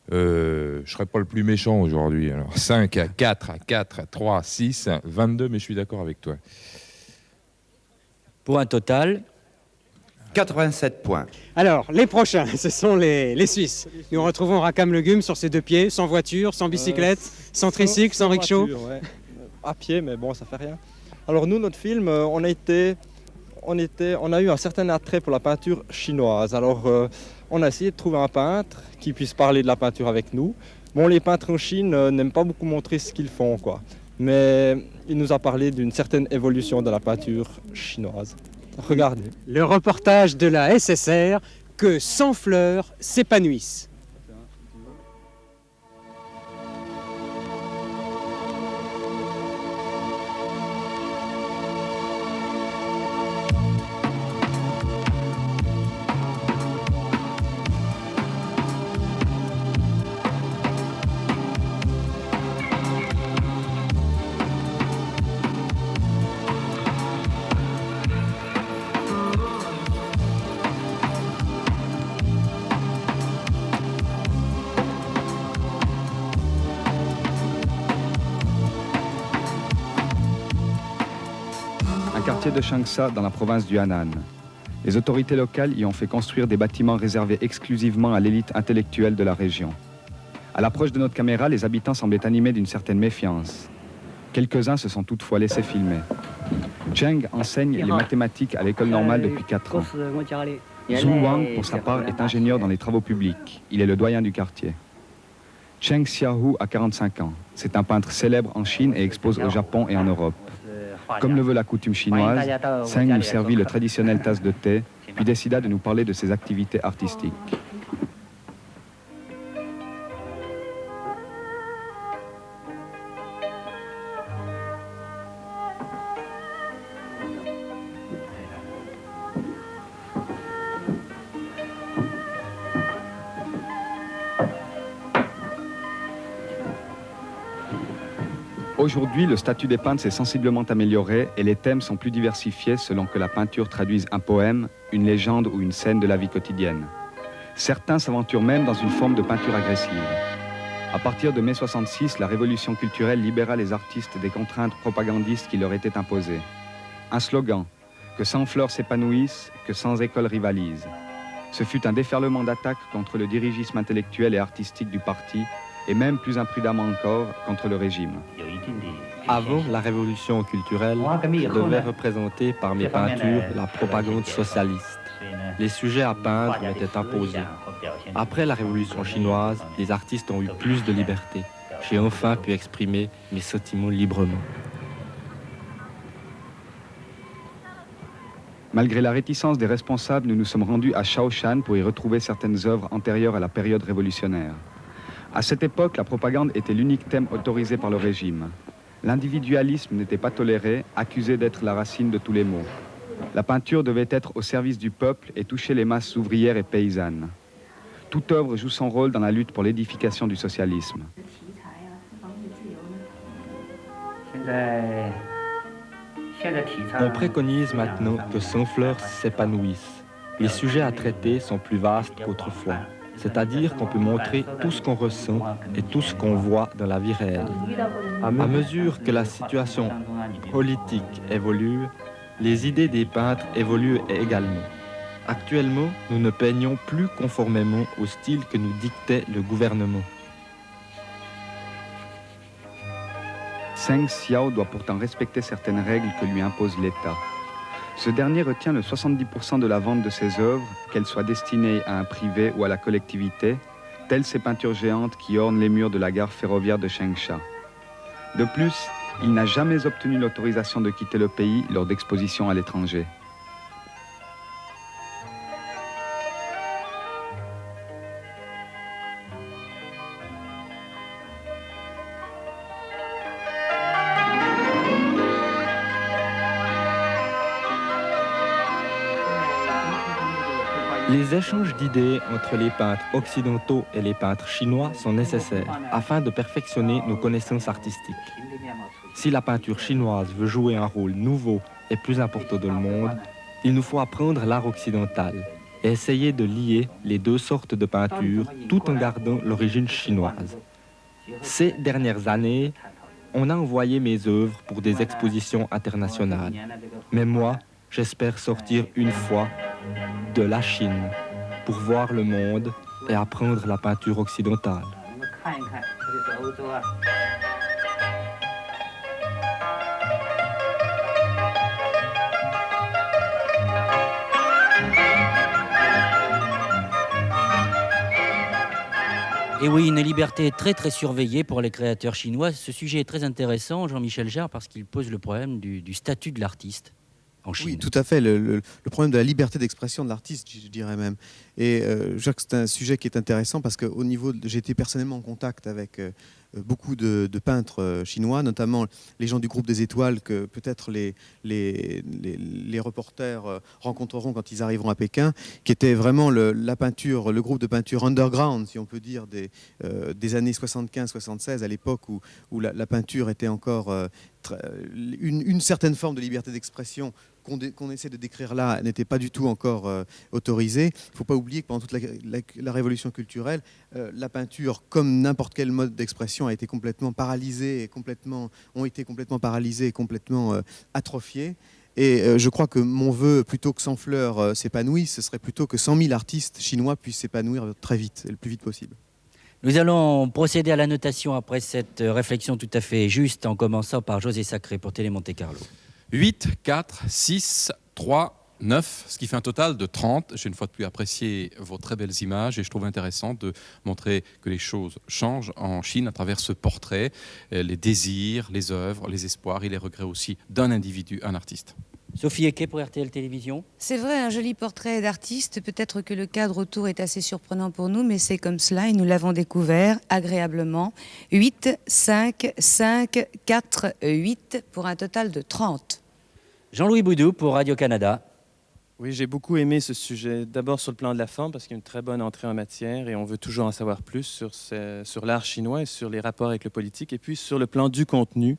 Je ne serai pas le plus méchant aujourd'hui. Alors 5 à 4 à 4 à 3, 6, 22, mais je suis d'accord avec toi. Pour un total 87 points. Alors, les prochains, ce sont les Suisses. Nous retrouvons Rakam Legum sur ses deux pieds, sans voiture, sans bicyclette, sans tricycle, sans rickshaw. Ouais. À pied, mais bon, ça fait rien. Alors nous, notre film, on a eu un certain attrait pour la peinture chinoise. Alors, on a essayé de trouver un peintre qui puisse parler de la peinture avec nous. Bon, les peintres en Chine n'aiment pas beaucoup montrer ce qu'ils font, quoi. Mais il nous a parlé d'une certaine évolution de la peinture chinoise. Regardez. Le reportage de la SSR, que 100 fleurs s'épanouissent. Quartier de Changsha dans la province du Henan. Les autorités locales y ont fait construire des bâtiments réservés exclusivement à l'élite intellectuelle de la région. À l'approche de notre caméra, les habitants semblaient animés d'une certaine méfiance. Quelques-uns se sont toutefois laissés filmer. Cheng enseigne les mathématiques à l'école normale depuis 4 ans. Zhu Wang, pour sa part, est ingénieur dans les travaux publics. Il est le doyen du quartier. Cheng Xiaohu a 45 ans. C'est un peintre célèbre en Chine et expose au Japon et en Europe. Comme le veut la coutume chinoise, Tseng nous servit le traditionnel tasse de thé, puis décida de nous parler de ses activités artistiques. Aujourd'hui, le statut des peintres s'est sensiblement amélioré et les thèmes sont plus diversifiés selon que la peinture traduise un poème, une légende ou une scène de la vie quotidienne. Certains s'aventurent même dans une forme de peinture agressive. À partir de mai 66, la révolution culturelle libéra les artistes des contraintes propagandistes qui leur étaient imposées. Un slogan, que 100 fleurs s'épanouissent, que 100 écoles rivalisent. Ce fut un déferlement d'attaques contre le dirigisme intellectuel et artistique du parti, et même plus imprudemment encore contre le régime. Avant la révolution culturelle, je devais représenter par mes peintures la propagande socialiste. Les sujets à peindre m'étaient imposés. Après la révolution chinoise, les artistes ont eu plus de liberté. J'ai enfin pu exprimer mes sentiments librement. Malgré la réticence des responsables, nous nous sommes rendus à Shaoshan pour y retrouver certaines œuvres antérieures à la période révolutionnaire. À cette époque, la propagande était l'unique thème autorisé par le régime. L'individualisme n'était pas toléré, accusé d'être la racine de tous les maux. La peinture devait être au service du peuple et toucher les masses ouvrières et paysannes. Toute œuvre joue son rôle dans la lutte pour l'édification du socialisme. On préconise maintenant que sans fleurs s'épanouissent. Les sujets à traiter sont plus vastes qu'autrefois. C'est-à-dire qu'on peut montrer tout ce qu'on ressent et tout ce qu'on voit dans la vie réelle. À mesure que la situation politique évolue, les idées des peintres évoluent également. Actuellement, nous ne peignons plus conformément au style que nous dictait le gouvernement. Zheng Xiao doit pourtant respecter certaines règles que lui impose l'État. Ce dernier retient le 70% de la vente de ses œuvres, qu'elles soient destinées à un privé ou à la collectivité, telles ces peintures géantes qui ornent les murs de la gare ferroviaire de Changsha. De plus, il n'a jamais obtenu l'autorisation de quitter le pays lors d'expositions à l'étranger. Les échanges d'idées entre les peintres occidentaux et les peintres chinois sont nécessaires afin de perfectionner nos connaissances artistiques. Si la peinture chinoise veut jouer un rôle nouveau et plus important dans le monde, il nous faut apprendre l'art occidental et essayer de lier les deux sortes de peinture tout en gardant l'origine chinoise. Ces dernières années, on a envoyé mes œuvres pour des expositions internationales. Mais moi, j'espère sortir une fois de la Chine pour voir le monde et apprendre la peinture occidentale. Et oui, une liberté très très surveillée pour les créateurs chinois. Ce sujet est très intéressant, Jean-Michel Jarre, parce qu'il pose le problème du statut de l'artiste en Chine. Oui, tout à fait. Le problème de la liberté d'expression de l'artiste, je dirais même. Et je crois que c'est un sujet qui est intéressant parce que j'ai été personnellement en contact avec beaucoup de peintres chinois, notamment les gens du groupe des Étoiles que peut-être les reporters rencontreront quand ils arriveront à Pékin, qui était vraiment le groupe de peinture underground, si on peut dire, des années 75-76, à l'époque où la peinture était encore une certaine forme de liberté d'expression qu'on essaie de décrire là n'était pas du tout encore autorisée. Il ne faut pas oublier que pendant toute la révolution culturelle, la peinture, comme n'importe quel mode d'expression, a été complètement paralysée et complètement atrophiée. Et je crois que mon vœu, plutôt que 100 fleurs s'épanouissent, ce serait plutôt que 100 000 artistes chinois puissent s'épanouir très vite, et le plus vite possible. Nous allons procéder à la notation après cette réflexion tout à fait juste, en commençant par José Sacré pour Télé Monte Carlo. 8, 4, 6, 3, 9, ce qui fait un total de 30. J'ai une fois de plus apprécié vos très belles images et je trouve intéressant de montrer que les choses changent en Chine à travers ce portrait, les désirs, les œuvres, les espoirs et les regrets aussi d'un individu, un artiste. Sophie Equet pour RTL Télévision. C'est vrai, un joli portrait d'artiste. Peut-être que le cadre autour est assez surprenant pour nous, mais c'est comme cela et nous l'avons découvert agréablement. 8, 5, 5, 4, 8 pour un total de 30. Jean-Louis Boudou pour Radio-Canada. Oui, j'ai beaucoup aimé ce sujet. D'abord sur le plan de la forme, parce qu'il y a une très bonne entrée en matière et on veut toujours en savoir plus sur l'art chinois et sur les rapports avec le politique. Et puis sur le plan du contenu,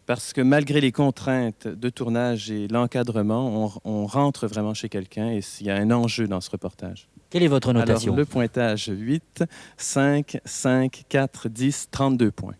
parce que malgré les contraintes de tournage et l'encadrement, on rentre vraiment chez quelqu'un et il y a un enjeu dans ce reportage. Quelle est votre notation? Alors, le pointage 8, 5, 5, 4, 10, 32 points.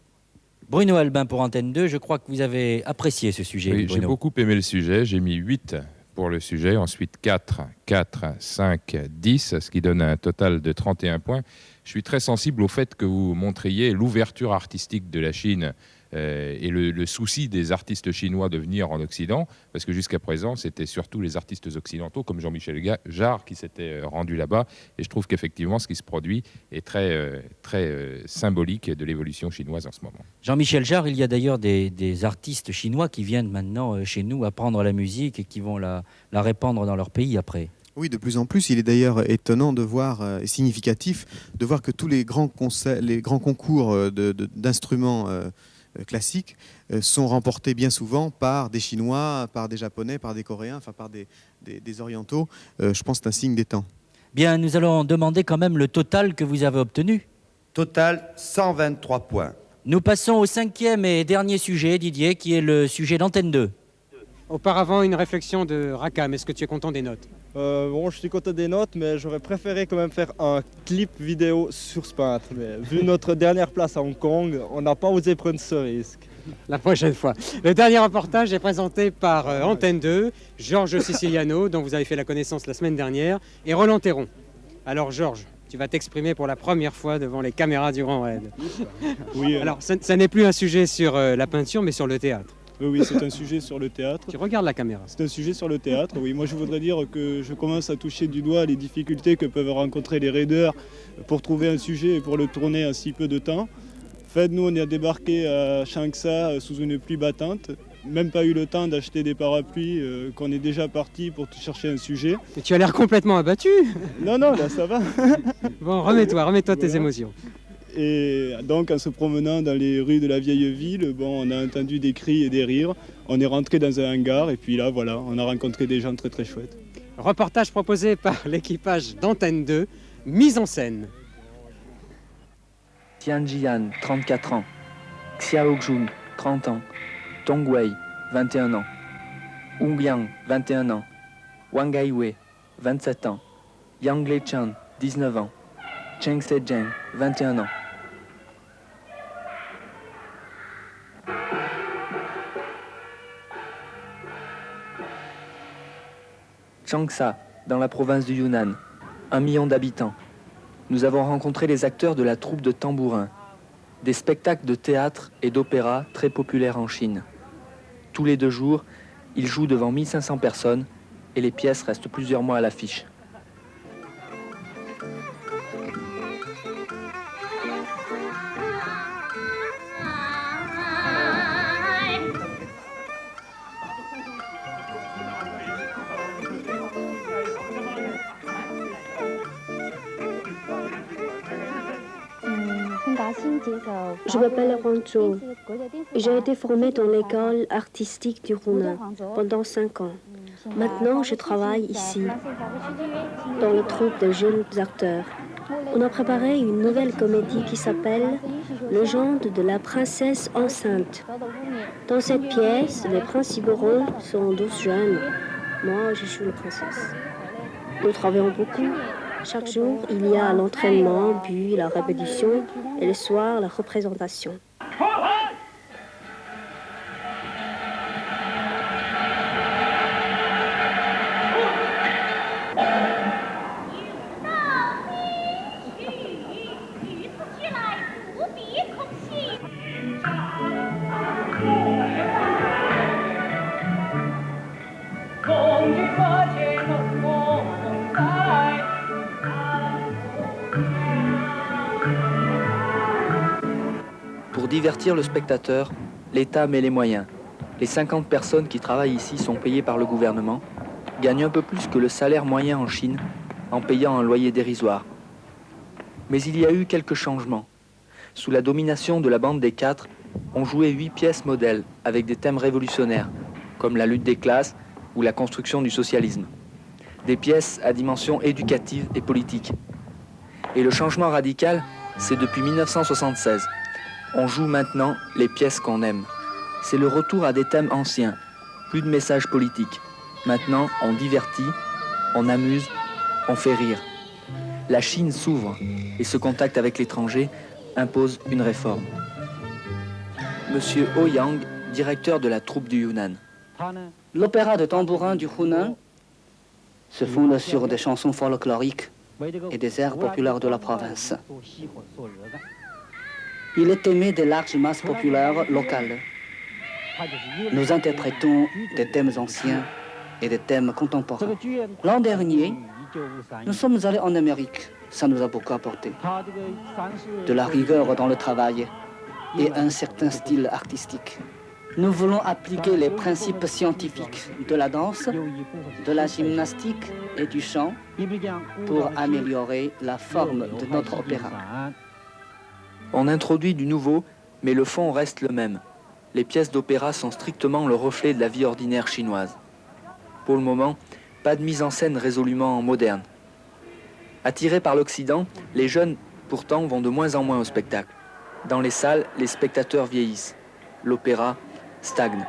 Bruno Albin pour Antenne 2, je crois que vous avez apprécié ce sujet. Oui, j'ai beaucoup aimé le sujet. J'ai mis 8 pour le sujet, ensuite 4, 4, 5, 10, ce qui donne un total de 31 points. Je suis très sensible au fait que vous montriez l'ouverture artistique de la Chine et le souci des artistes chinois de venir en Occident, parce que jusqu'à présent, c'était surtout les artistes occidentaux, comme Jean-Michel Jarre, qui s'étaient rendus là-bas. Et je trouve qu'effectivement, ce qui se produit est très symbolique de l'évolution chinoise en ce moment. Jean-Michel Jarre, il y a d'ailleurs des artistes chinois qui viennent maintenant chez nous apprendre la musique et qui vont la répandre dans leur pays après. Oui, de plus en plus. Il est d'ailleurs étonnant de voir, et significatif, de voir que tous les grands concours d'instruments classiques sont remportés bien souvent par des Chinois, par des Japonais, par des Coréens, enfin par des Orientaux. Je pense que c'est un signe des temps. Bien, nous allons demander quand même le total que vous avez obtenu. Total, 123 points. Nous passons au 5e et dernier sujet, Didier, qui est le sujet d'Antenne 2. Auparavant, une réflexion de Rakam. Est-ce que tu es content des notes? Bon, je suis content des notes, mais j'aurais préféré quand même faire un clip vidéo sur ce peintre. Mais vu notre dernière place à Hong Kong, on n'a pas osé prendre ce risque. La prochaine fois. Le dernier reportage est présenté par Antenne 2, Georges Siciliano, dont vous avez fait la connaissance la semaine dernière, et Roland Théron. Alors Georges, tu vas t'exprimer pour la première fois devant les caméras du Grand Raid. Oui, alors, ça n'est plus un sujet sur la peinture, mais sur le théâtre. Oui, c'est un sujet sur le théâtre. Tu regardes la caméra. C'est un sujet sur le théâtre, oui. Moi, je voudrais dire que je commence à toucher du doigt les difficultés que peuvent rencontrer les raiders pour trouver un sujet et pour le tourner en si peu de temps. En fait, nous, on est débarqué à Changsha sous une pluie battante. Même pas eu le temps d'acheter des parapluies, qu'on est déjà parti pour chercher un sujet. Mais tu as l'air complètement abattu. Non, là, ça va. Bon, remets-toi tes émotions. Et donc, en se promenant dans les rues de la vieille ville, bon, on a entendu des cris et des rires. On est rentré dans un hangar et puis là, voilà, on a rencontré des gens très très chouettes. Reportage proposé par l'équipage d'Antenne 2, mise en scène. Tian Jian, 34 ans. Xiao Jun, 30 ans. Tong Wei, 21 ans. Wu Yang, 21 ans. Wang Gaiwei, 27 ans. Yang Lechan, 19 ans. Cheng Sezheng, 21 ans. Changsha, dans la province du Yunnan, 1 million d'habitants. Nous avons rencontré les acteurs de la troupe de tambourins, des spectacles de théâtre et d'opéra très populaires en Chine. Tous les 2 jours, ils jouent devant 1500 personnes et les pièces restent plusieurs mois à l'affiche. Je m'appelle Wang Zhou. J'ai été formée dans l'école artistique du Hunan pendant 5 ans. Maintenant, je travaille ici, dans le troupe de jeunes acteurs. On a préparé une nouvelle comédie qui s'appelle « Légende de la princesse enceinte ». Dans cette pièce, les principaux rôles sont 12 jeunes. Moi, je suis la princesse. Nous travaillons beaucoup. Chaque jour, il y a l'entraînement, puis la répétition, et le soir, la représentation. Pour divertir le spectateur, l'État met les moyens. Les 50 personnes qui travaillent ici sont payées par le gouvernement, gagnent un peu plus que le salaire moyen en Chine, en payant un loyer dérisoire. Mais il y a eu quelques changements. Sous la domination de la bande des 4, on jouait 8 pièces modèles avec des thèmes révolutionnaires, comme la lutte des classes ou la construction du socialisme. Des pièces à dimension éducative et politique. Et le changement radical, c'est depuis 1976. On joue maintenant les pièces qu'on aime. C'est le retour à des thèmes anciens, plus de messages politiques. Maintenant, on divertit, on amuse, on fait rire. La Chine s'ouvre et ce contact avec l'étranger impose une réforme. Monsieur Ho Yang, directeur de la troupe du Yunnan. L'opéra de tambourin du Hunan se fonde sur des chansons folkloriques et des airs populaires de la province. Il est aimé des larges masses populaires locales. Nous interprétons des thèmes anciens et des thèmes contemporains. L'an dernier, nous sommes allés en Amérique. Ça nous a beaucoup apporté. De la rigueur dans le travail et un certain style artistique. Nous voulons appliquer les principes scientifiques de la danse, de la gymnastique et du chant pour améliorer la forme de notre opéra. On introduit du nouveau, mais le fond reste le même. Les pièces d'opéra sont strictement le reflet de la vie ordinaire chinoise. Pour le moment, pas de mise en scène résolument moderne. Attirés par l'Occident, les jeunes, pourtant, vont de moins en moins au spectacle. Dans les salles, les spectateurs vieillissent. L'opéra stagne.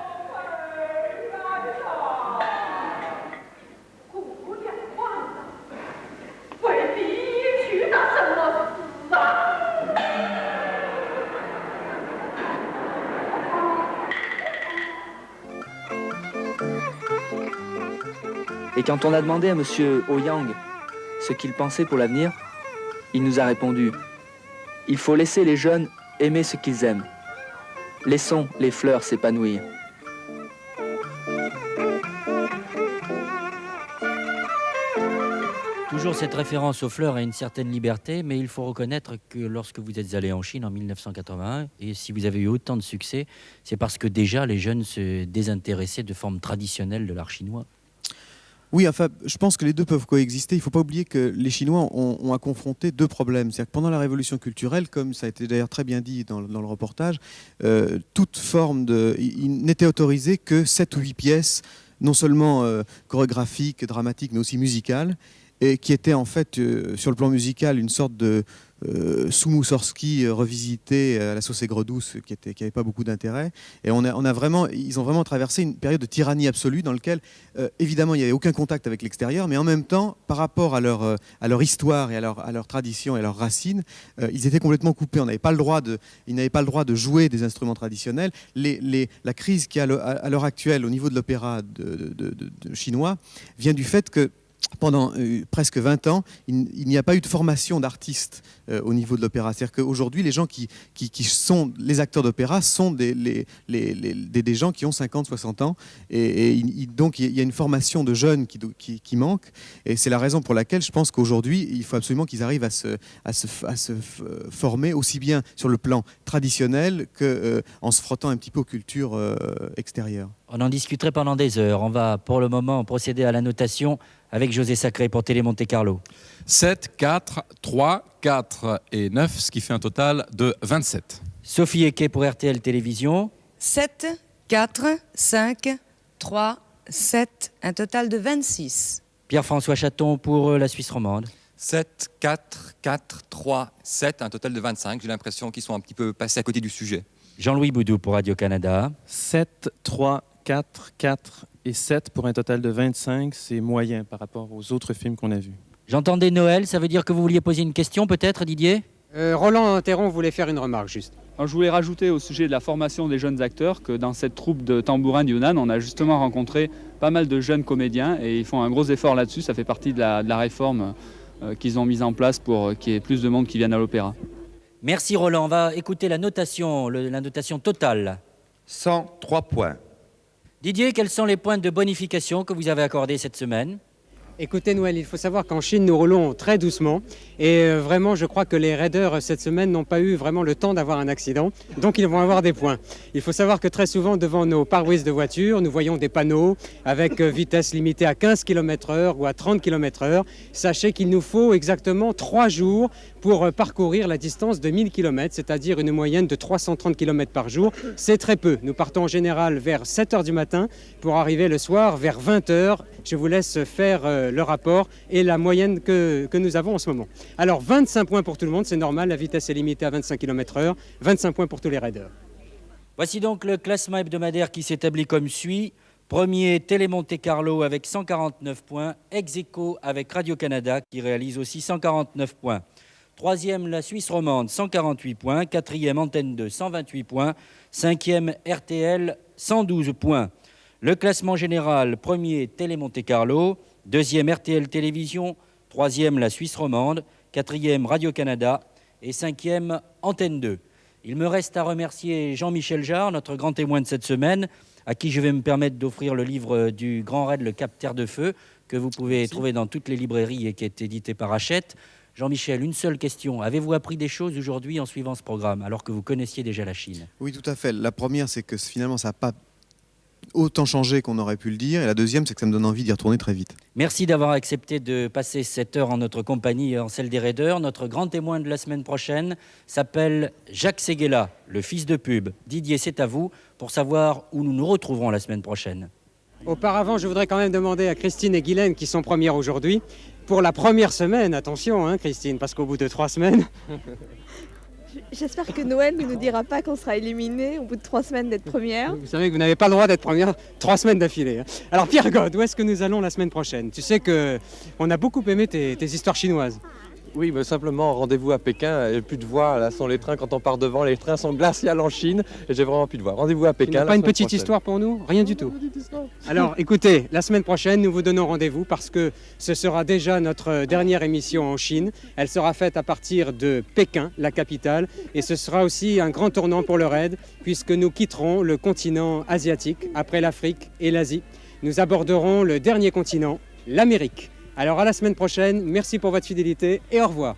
quand on a demandé à M. Ouyang ce qu'il pensait pour l'avenir, il nous a répondu « Il faut laisser les jeunes aimer ce qu'ils aiment. Laissons les fleurs s'épanouir. » Toujours cette référence aux fleurs et une certaine liberté, mais il faut reconnaître que lorsque vous êtes allé en Chine en 1981, et si vous avez eu autant de succès, c'est parce que déjà les jeunes se désintéressaient de formes traditionnelles de l'art chinois. Oui, enfin, je pense que les deux peuvent coexister. Il ne faut pas oublier que les Chinois ont à confronter deux problèmes. C'est-à-dire que pendant la révolution culturelle, comme ça a été d'ailleurs très bien dit dans le reportage, toute forme il n'était autorisé que 7 ou 8 pièces, non seulement chorégraphiques, dramatiques, mais aussi musicales, et qui était en fait, sur le plan musical, une sorte de Sous-Moussorski revisité à la sauce aigre douce, qui n'avait pas beaucoup d'intérêt. Et ils ont vraiment traversé une période de tyrannie absolue dans laquelle, évidemment, il n'y avait aucun contact avec l'extérieur, mais en même temps, par rapport à leur histoire et à leur tradition et à leurs racines, ils étaient complètement coupés. Ils n'avaient pas le droit de jouer des instruments traditionnels. La crise qu'il y a à l'heure actuelle au niveau de l'opéra chinois vient du fait que pendant presque 20 ans, il n'y a pas eu de formation d'artistes au niveau de l'opéra. C'est-à-dire qu'aujourd'hui, les gens qui sont les acteurs d'opéra sont des gens qui ont 50, 60 ans. Donc, il y a une formation de jeunes qui manque. Et c'est la raison pour laquelle je pense qu'aujourd'hui, il faut absolument qu'ils arrivent à se former aussi bien sur le plan traditionnel qu'en se frottant un petit peu aux cultures extérieures. On en discuterait pendant des heures. On va pour le moment procéder à la notation avec José Sacré pour Télé Monte Carlo. 7, 4, 3, 4 et 9, ce qui fait un total de 27. Sophie Eke pour RTL Télévision. 7, 4, 5, 3, 7, un total de 26. Pierre-François Chaton pour la Suisse romande. 7, 4, 4, 3, 7, un total de 25. J'ai l'impression qu'ils sont un petit peu passés à côté du sujet. Jean-Louis Boudou pour Radio-Canada. 7, 3, 4, 4 et 7 pour un total de 25. C'est moyen par rapport aux autres films qu'on a vus. J'entendais Noël, ça veut dire que vous vouliez poser une question peut-être, Didier ? Roland Théron voulait faire une remarque juste. Alors, je voulais rajouter au sujet de la formation des jeunes acteurs que dans cette troupe de Tambourin de Yunnan, on a justement rencontré pas mal de jeunes comédiens et ils font un gros effort là-dessus. Ça fait partie de la réforme qu'ils ont mise en place pour qu'il y ait plus de monde qui vienne à l'opéra. Merci Roland. On va écouter la notation totale. 103 points. Didier, quels sont les points de bonification que vous avez accordés cette semaine ? Écoutez Noël, il faut savoir qu'en Chine, nous roulons très doucement et vraiment, je crois que les raiders cette semaine n'ont pas eu vraiment le temps d'avoir un accident, donc ils vont avoir des points. Il faut savoir que très souvent, devant nos pare-brises de voiture, nous voyons des panneaux avec vitesse limitée à 15 km/h ou à 30 km/h. Sachez qu'il nous faut exactement 3 jours pour parcourir la distance de 1000 km, c'est-à-dire une moyenne de 330 km par jour. C'est très peu. Nous partons en général vers 7 h du matin pour arriver le soir vers 20 h. Je vous laisse faire le rapport et la moyenne que nous avons en ce moment. Alors 25 points pour tout le monde, c'est normal, la vitesse est limitée à 25 km/h, 25 points pour tous les raiders. Voici donc le classement hebdomadaire qui s'établit comme suit. Premier, Télé Monte Carlo avec 149 points, ex-aequo avec Radio-Canada qui réalise aussi 149 points. Troisième, la Suisse romande, 148 points. Quatrième, Antenne 2, 128 points. Cinquième, RTL, 112 points. Le classement général, premier, Télé Monte Carlo. Deuxième, RTL Télévision. Troisième, la Suisse romande. Quatrième, Radio-Canada. Et cinquième, Antenne 2. Il me reste à remercier Jean-Michel Jarre, notre grand témoin de cette semaine, à qui je vais me permettre d'offrir le livre du Grand Raid, le Cap Terre de Feu, que vous pouvez trouver dans toutes les librairies et qui est édité par Hachette. Jean-Michel, une seule question. Avez-vous appris des choses aujourd'hui en suivant ce programme, alors que vous connaissiez déjà la Chine ? Oui, tout à fait. La première, c'est que finalement, ça n'a pas autant changé qu'on aurait pu le dire. Et la deuxième, c'est que ça me donne envie d'y retourner très vite. Merci d'avoir accepté de passer cette heure en notre compagnie, en celle des raiders. Notre grand témoin de la semaine prochaine s'appelle Jacques Séguéla, le fils de pub. Didier, c'est à vous pour savoir où nous nous retrouverons la semaine prochaine. Auparavant, je voudrais quand même demander à Christine et Guylaine, qui sont premières aujourd'hui, pour la première semaine, attention Christine, parce qu'au bout de 3 semaines... J'espère que Noël ne nous dira pas qu'on sera éliminé au bout de 3 semaines d'être première. Vous savez que vous n'avez pas le droit d'être première 3 semaines d'affilée. Alors Pierre God, où est-ce que nous allons la semaine prochaine ? Tu sais qu'on a beaucoup aimé tes histoires chinoises. Oui, mais simplement, rendez-vous à Pékin, il n'y a plus de voix, là sont les trains quand on part devant, les trains sont glaciales en Chine, et j'ai vraiment plus de voix. Rendez-vous à Pékin. Pas une petite histoire pour nous? Rien du tout. Alors écoutez, la semaine prochaine, nous vous donnons rendez-vous parce que ce sera déjà notre dernière émission en Chine. Elle sera faite à partir de Pékin, la capitale, et ce sera aussi un grand tournant pour le RAID, puisque nous quitterons le continent asiatique, après l'Afrique et l'Asie. Nous aborderons le dernier continent, l'Amérique. Alors à la semaine prochaine, merci pour votre fidélité et au revoir.